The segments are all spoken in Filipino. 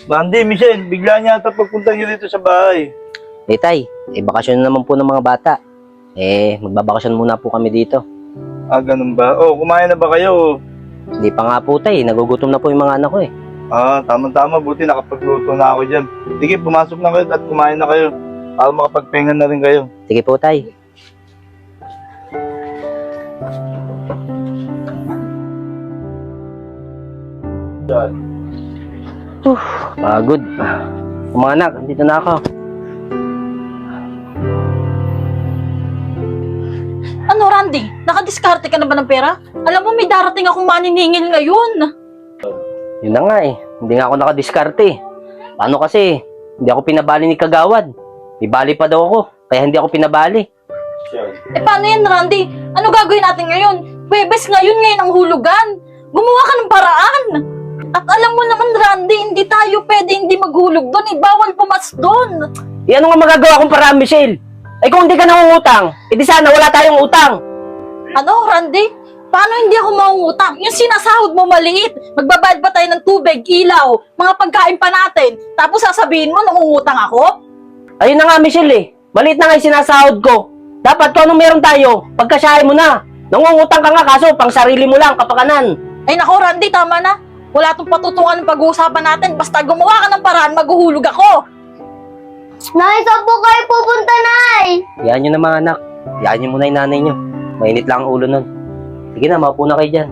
Randy, Michelle, bigla niya ata pagpunta niyo dito sa bahay. Tay, bakasyon na naman po ng mga bata. Magbabakasyon muna po kami dito. Ah, ganun ba? Oh, kumain na ba kayo? Hindi pa nga po tay, nagugutom na po yung mga anak ko Ah, tama-tama. Buti nakapagluto na ako dyan. Sige, pumasok na kayo at kumain na kayo. Para makapagpahinga na rin kayo. Sige po tay. Pagod. Mga anak, dito na ako. Ano, Randy? Nakadiskarte ka na ba ng pera? Alam mo, may darating akong maniningil ngayon. Yun na nga hindi nga ako nakadiskarte. Paano kasi, hindi ako pinabali ni Kagawad. May bali pa daw ako, kaya hindi ako pinabali. Paano yan, Randy? Ano gagawin natin ngayon? Huwebes ngayon ang hulugan. Gumawa ka ng paraan. At alam mo naman, Randy, hindi tayo pwede hindi maghulog doon. Bawal pumas doon. Ano nga magagawa kong paraan, Michelle? Kung hindi ka nangungutang, edi sana wala tayong utang. Ano, Randy? Paano hindi ako mangungutang? Yung sinasahod mo maliit. Magbabayad pa tayo ng tubig, ilaw, mga pagkain pa natin. Tapos sasabihin mo, nangungutang ako? Ayun na nga, Michelle Maliit na nga yung sinasahod ko. Dapat kung anong meron tayo, pagkasyahin mo na. Nangungutang ka nga, kaso pang sarili mo lang, kapakanan. Ay nako, Randy, tama na. Wala itong patutungan ng pag-uusapan natin. Basta gumawa ka ng paraan, maghuhulog ako. Nay, saan po kayo pupunta, Nay? Yan nyo na mga anak. Yan nyo muna yung nanay nyo. Mainit lang ang ulo nun. Sige na, maupo na kayo dyan.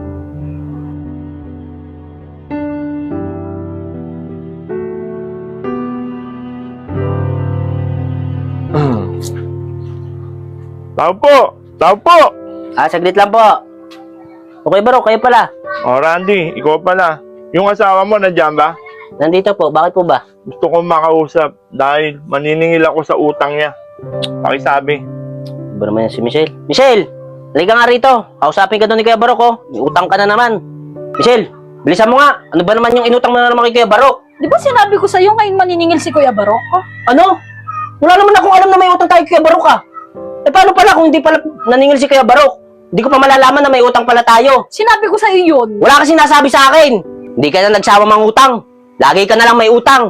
Tao po! Tao po! Saglit lang po. Okay bro, kayo pala. Oh, Randy, ikaw pala. Yung asawa mo, nandiyan ba? Nandito po, bakit po ba? Gusto kong makausap dahil maniningil ako sa utang niya. Pakisabi. Ba naman yan si Michelle? Michelle! Halika nga rito. Kausapin ka doon ni Kuya Barok, oh. May utang ka na naman. Michelle, bilisan mo nga. Ano ba naman yung inutang mo na naman kay Kuya Barok? Di ba sinabi ko sa'yo ngayon maniningil si Kuya Barok? Ano? Wala naman akong alam na may utang tayo kay Kuya Barok, ah. Paano pala kung hindi pala naningil si Kuya Barok? Hindi ko pa malalaman na may utang pala tayo. Sinabi ko sa'yo yun. Wala kasi nasabi sa akin. Hindi ka na nagsawa mangutang. Lagi ka na lang may utang.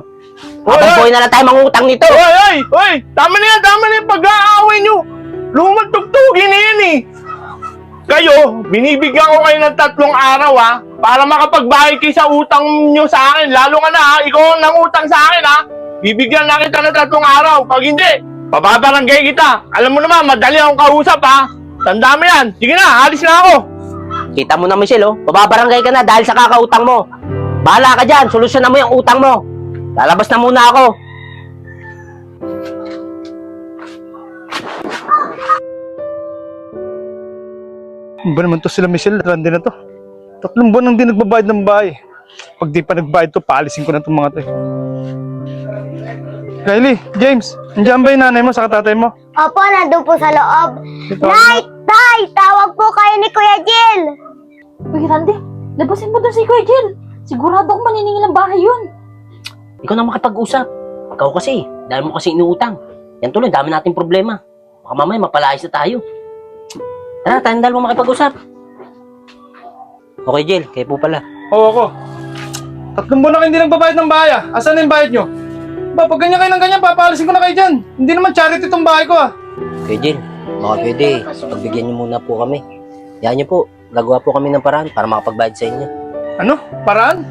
Habang buhay na lang tayo mangutang nito. Oy! Tama na yan, pag-aaway nyo. Lumang tugtugin na yan eh. Kayo, binibigyan ko kayo ng 3 araw para makapagbayad kayo sa utang nyo sa akin. Lalo ka na ikaw ang nangutang sa akin Bibigyan na kita ng 3 araw. Pag hindi, papabarangay kita. Alam mo naman, madali akong kausap Tanda mo yan. Sige na, alis na ako. Kita mo na, Michelle, Bababarangay ka na dahil sa kakautang mo. Bahala ka dyan, solusyonan mo yung utang mo. Lalabas na muna ako. Ano ba naman to sila Michelle? Randy na to. 3 buwan nang di nagbabayad ng bahay. Pag di pa nagbayad to, paalisin ko na itong mga to. Kylie, James, nandiyan ba yung nanay mo sa tatay mo? Opo, nandun po sa loob. Ito. Nay! Tay! Tawag po kayo ni Kuya Jill! Uy, Randy, labasin mo doon si Kuya Jill. Sigurado akong maniningil ang bahay yun. Ikaw na makipag-usap. Ikaw kasi, dahil mo kasi inuutang. Yan tuloy, dami nating problema. Baka mamaya mapalayas na tayo. Tara, tayong dalawa makipag-usap. Okay, Jill, kayo po pala. Oo, ako. 3 buwan na kayo hindi nagbabayad ng bahay Asan na yung bayad nyo? Ba, pag ganyan kayo ng ganyan, papaalisin ko na kayo dyan. Hindi naman charity itong bahay ko Okay, Jill, baka pwede, pagbigyan niyo muna po kami. Yan niyo po, gagawa po kami ng paraan para makapagbayad sa inyo. Ano? Paraan?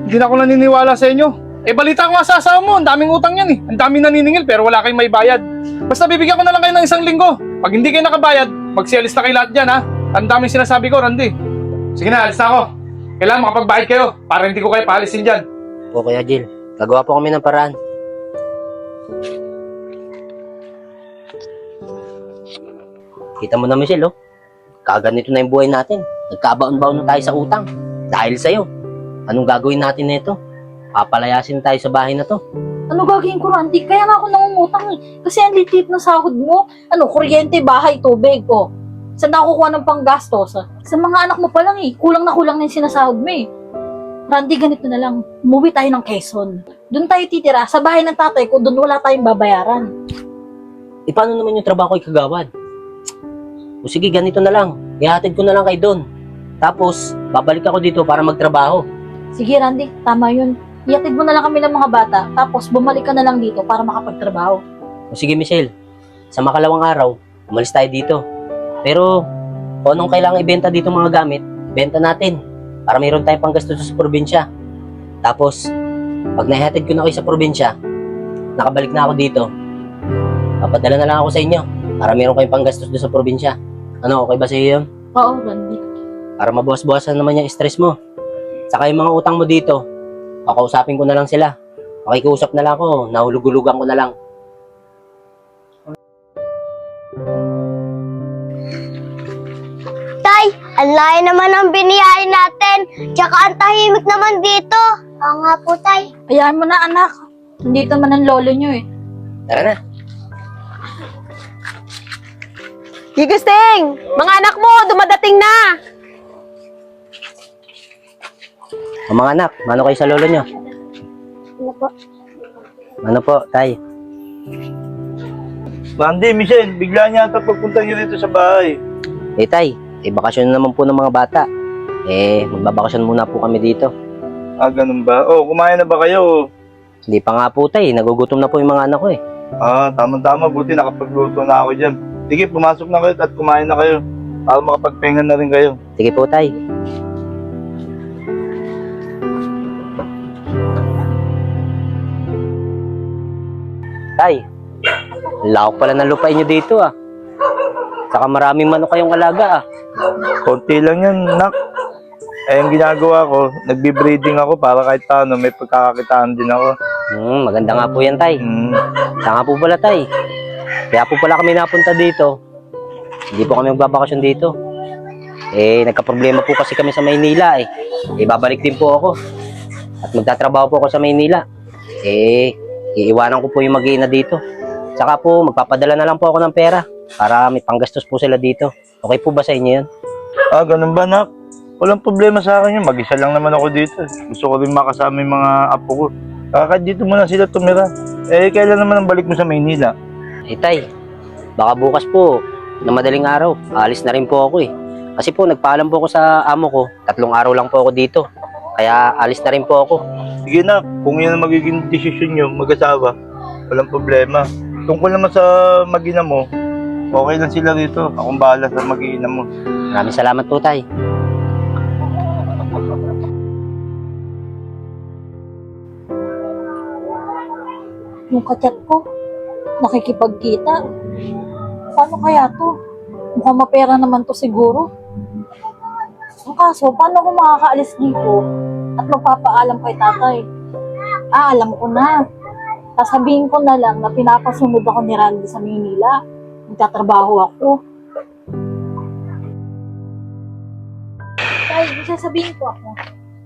Hindi na ako naniniwala sa inyo. Balita ko nga sa asawa mo, ang daming utang yan Ang daming naniningil pero wala kayong may bayad. Basta bibigyan ko na lang kayo ng 1 linggo. Pag hindi kayo nakabayad, magsialis na kayo lahat dyan Ang daming sinasabi ko, Randy. Sige na, alis na ako. Kailangan makapagbayad kayo para hindi ko kayo paalisin dyan. O kaya, Jill, gagawa po kami ng paraan. Kita mo na, Michelle, kaganito na yung buhay natin. Nagkabaon-baon na tayo sa utang. Dahil sa'yo. Anong gagawin natin nito? Papalayasin tayo sa bahay na to. Ano gagawin ko, Randy? Kaya nga ako nangungutang Kasi ang litit na sahod mo. Kuryente, bahay, tubig, Saan na kukuha ng panggastos? Sa mga anak mo pa lang Kulang na kulang na yung sinasahod mo Randy, ganito na lang. Umuwi tayo ng Quezon. Doon tayo titira. Sa bahay ng tatay ko, doon wala tayong babayaran. Paano naman yung trabaho ko'y kagawad? O sige, ganito na lang. Ihatid ko na lang kayo doon. Tapos, babalik ako dito para magtrabaho. Sige, Randy, tama yun. Iatid mo na lang kami ng mga bata, tapos bumalik ka na lang dito para makapagtrabaho. O sige, Michelle. Sa makalawang araw, umalis tayo dito. Pero, kung anong kailangan ibenta dito mga gamit, benta natin. Para mayroon tayong panggastos sa probinsya. Tapos, pag nahihatid ko na kayo sa probinsya, nakabalik na ako dito, papadala na lang ako sa inyo para mayroon kayong panggastos doon sa probinsya. Ano, okay ba sa iyo yun? Oo, Randy. Para mabawas-bawasan naman yung stress mo. Saka yung mga utang mo dito, kakausapin ko na lang sila. Makikiusap na lang ako, nahulug-hulugan ko na lang. Tay, ang layo naman ang biniyahin natin. Tsaka ang tahimik naman dito. Oo nga po, Tay. Hayaan mo na, anak. Nandito man ang lolo nyo eh. Tara na. Gigising! Mga anak mo, dumadating na! O mga anak, mano kayo sa lolo nyo? Ano po, tay? Randy, Michelle, bigla niya ata pagpunta niyo dito sa bahay. Tay, bakasyon na naman po ng mga bata. Magbabakasyon muna po kami dito. Ah, ganun ba? Oh, kumain na ba kayo? Hindi pa nga po, tay. Nagugutom na po yung mga anak ko eh. Ah, tama-tama. Buti nakapagluto na ako dyan. Sige, pumasok na kayo at kumain na kayo. Para makapagpahinga na rin kayo. Sige po, tay. Tay, lawak pala ng lupain nyo dito ah. Saka maraming manok kayong alaga ah. Konti lang yan, nak. Ang ginagawa ko, nagbe-breeding ako para kahit paano may pagkakakitaan din ako. Maganda nga po yan, tay. Saka nga po pala, tay. Kaya po pala kami napunta dito. Hindi po kami magbabakasyon dito. Nagka-problema po kasi kami sa Maynila eh. Babalik din po ako. At magtatrabaho po ako sa Maynila. Iiwanan ko po yung mag-iina dito. Saka po, magpapadala na lang po ako ng pera para may panggastos po sila dito. Okay po ba sa inyo yun? Ah, ganun ba, nak? Walang problema sa akin yun. Mag-isa lang naman ako dito. Gusto ko rin makasama yung mga apo ko. Kahit dito muna sila tumira. Kailan naman ang balik mo sa Maynila? Tay, baka bukas po, na madaling araw, alis na rin po ako eh. Kasi po, nagpaalam po ako sa amo ko, 3 araw lang po ako dito. Kaya alis na rin po ako. Sige, nak. Kung yan ang magiging desisyon nyo, mag-asawa, walang problema. Tungkol naman sa mag-ina mo, okay lang sila rito. Akong bahala sa mag-ina mo. Maraming salamat po, tay. Yung kachat ko, nakikipagkita. Paano kaya to? Mukhang mapera naman to siguro. Ang kaso, paano ko makakaalis dito at magpapaalam kay tatay? Alam ko na. Sasabihin ko na lang na pinapasunod ako ni Randy sa Maynila. Magtatrabaho ako. Tay, sasabihin ko ako.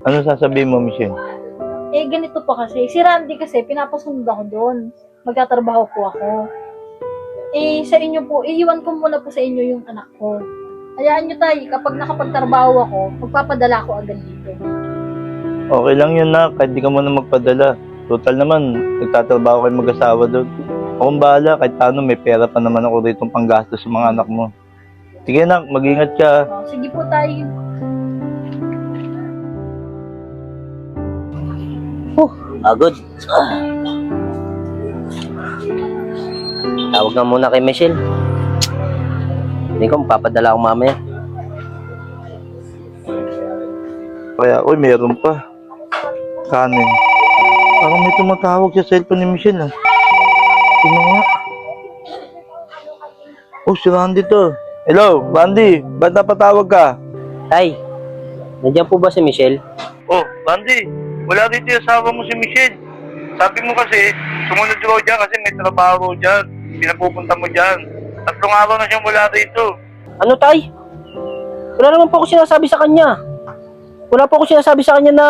Ano sasabihin mo, Michelle? Ganito pa kasi. Si Randy kasi, pinapasunod ako doon. Magtatrabaho po ako. Sa inyo po, iiwan ko muna po sa inyo yung anak ko. Hayaan nyo tayo, kapag nakapagtrabaho ako, magpapadala ko agad dito. Okay lang yun, nak. Kahit di ka muna magpadala. Total naman, nagtatrabaho kayo mag-asawa doon. Akong bahala, kahit paano may pera pa naman ako dito panggastos sa mga anak mo. Sige, nak, mag-ingat ka. Sige po tayo. Agod. Tawag na muna kay Michelle. Hindi ko, mapapadala ako mamaya. Kaya, uy, meron pa. Kanin. Parang may tumatawag sa cellphone ni Michelle, ah. Sino nga? Oh, si Randy to. Hello, Randy. Ba't napatawag ka? Tay, nandiyan po ba si Michelle? Oh, Randy. Wala dito yung asawa mo si Michelle. Sabi mo kasi, sumunod raw dyan kasi may trabaho raw dyan. Pinapupunta mo dyan. 3 araw na siyang wala dito. Ano, tay? Wala naman po ako sinasabi sa kanya. Wala po ako sinasabi sa kanya na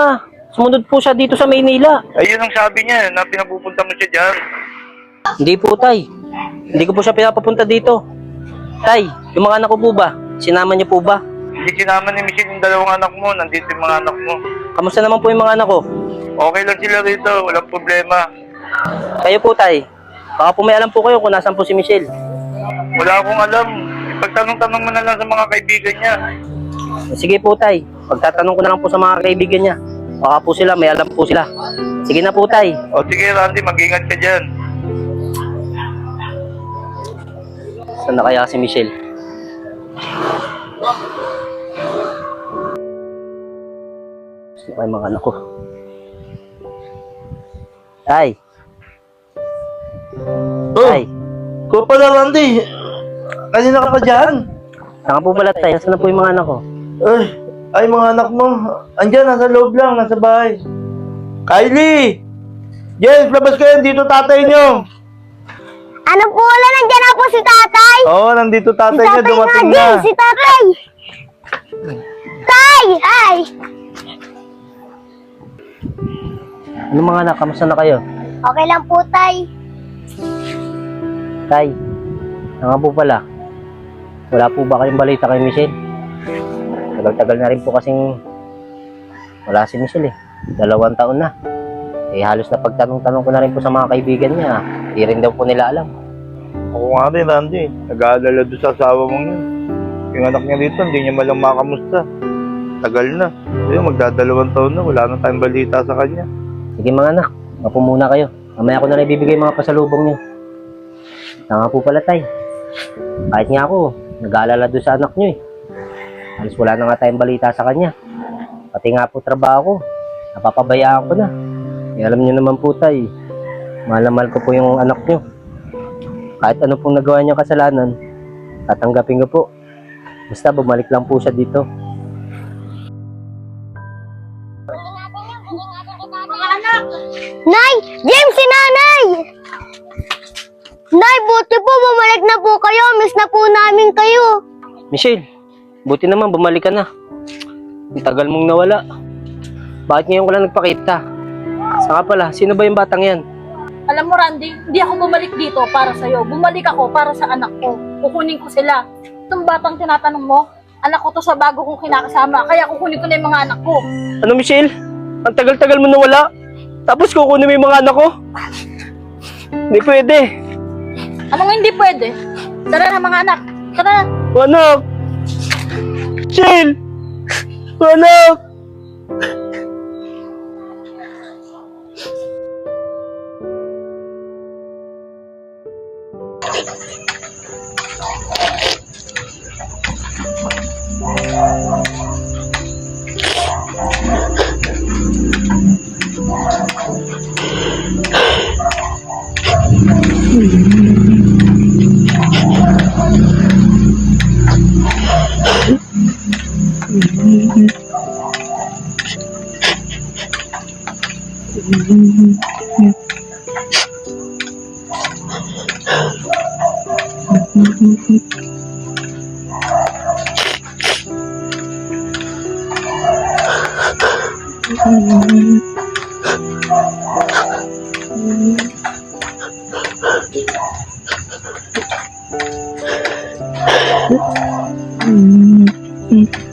sumunod po siya dito sa Maynila. Ayun ang sabi niya, na pinapupunta mo siya dyan. Hindi po, tay. Hindi ko po siya pinapapunta dito. Tay, yung mga anak ko po ba? Sinama niyo po ba? Hindi sinama ni Michelle yung 2 anak mo. Nandito yung mga anak mo. Kamusta naman po yung mga anak ko? Okay lang sila rito. Walang problema. Kayo po, tay. Baka po may alam po kayo kung nasan po si Michelle. Wala akong alam. Pagtanong-tanong mo na lang sa mga kaibigan niya. Sige po, tay. Pagtatanong ko na lang po sa mga kaibigan niya. Baka po sila, may alam po sila. Sige na po, tay. O sige, Randy, mag-ingat ka dyan. Saan na kaya si Michelle? Gusto ko yung mga anak ko. Tay! Oh, Tay! ko pala, Randy. Kanina ka pa dyan? Saan po pala, tay? Saan na po yung mga anak ko? Ay, mga anak mo. Andyan, nasa loob lang, nasa bahay. Kylie! James, labas kayo. Dito tatay nyo. Ano po wala, nandiyan na po si tatay. Oo, nandito tatay Si nyo. tatay Dumating nga na. din, si tatay. Tay! Ay! Ano mga anak? Kamusta na kayo? Okay lang po, tay. Tay, nga po pala. Wala po ba kayong balita kay Michelle? Tagal-tagal na rin po kasing wala si Michelle eh. 2 taon na. Eh halos na pagtanong-tanong ko na rin po sa mga kaibigan niya. Hindi rin daw po nila alam. Ako nga rin, Randy. Nag-aalala doon sa asawa mong yun. Yung anak niya dito, hindi niya malang makamusta. Tagal na. Ayun, magda2 taon na. Wala na tayong balita sa kanya. Sige mga anak, mapo muna kayo. Mamaya ko na rin bibigay mga pasalubong niyo. Nga po pala, tay. Kahit nga ako, nag-aalala doon sa anak niyo eh. Halos wala na nga tayong balita sa kanya. Pati nga po trabaho ko, napapabayaan ko na. Eh, alam niyo naman po, tay, mahal na mahal ko po yung anak niyo. Kahit ano pong nagawa niyo kasalanan, tatanggapin ko po. Basta bumalik lang po siya dito. Nay! James, si nanay! Nay, buti po, bumalik na po kayo. Miss na po namin kayo. Michelle, buti naman bumalik ka na. Ang tagal mong nawala. Bakit ngayon ko lang nagpakita? Saka pala, sino ba yung batang yan? Alam mo, Randy, hindi ako bumalik dito para sa'yo. Bumalik ako para sa anak ko. Kukunin ko sila. Itong batang tinatanong mo, anak ko to sa bago kong kinakasama. Kaya kukunin ko na yung mga anak ko. Ano, Michelle? Ang tagal-tagal mo nawala. Tapos kukunin mo yung mga anak ko? Hindi pwede. Anong hindi pwede? Tara na mga anak. Tara na. Anak! Michelle! Anak! Mm.